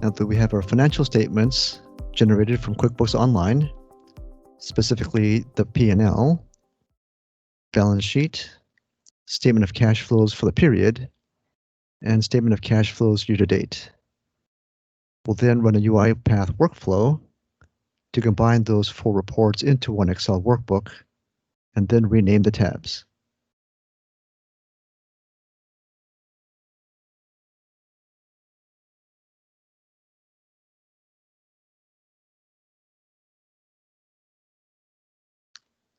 Now that we have our financial statements generated from QuickBooks Online, specifically the P&L, balance sheet, statement of cash flows for the period, and statement of cash flows year to date. We'll then run a UiPath workflow to combine those 4 reports into one Excel workbook and then rename the tabs.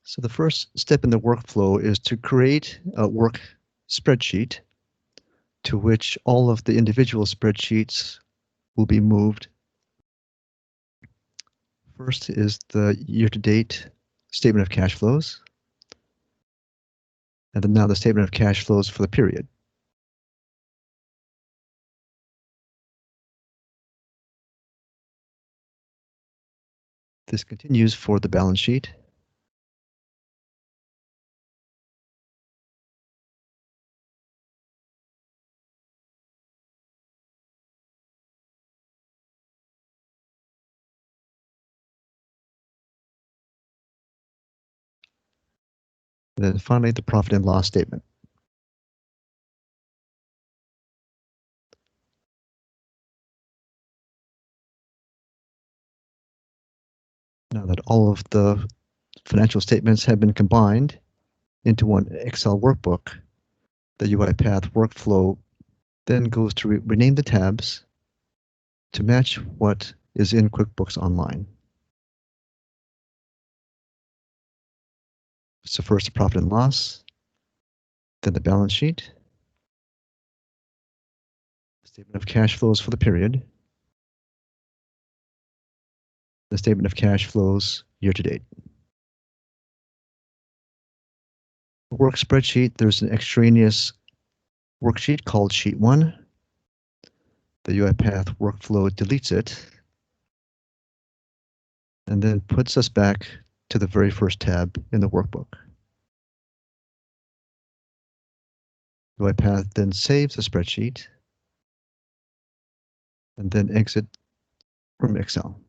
So the first step in the workflow is to create a work spreadsheet to which all of the individual spreadsheets will be moved. First is the year-to-date statement of cash flows, and then now the statement of cash flows for the period. This continues for the balance sheet. And then finally, the profit and loss statement. Now that all of the financial statements have been combined into one Excel workbook, the UiPath workflow then goes to rename the tabs to match what is in QuickBooks Online. So first the profit and loss, then the balance sheet, statement of cash flows for the period, the statement of cash flows year to date. The work spreadsheet, there's an extraneous worksheet called Sheet 1. The UiPath workflow deletes it and then puts us back to the very first tab in the workbook. UiPath then saves the spreadsheet and then exit from Excel.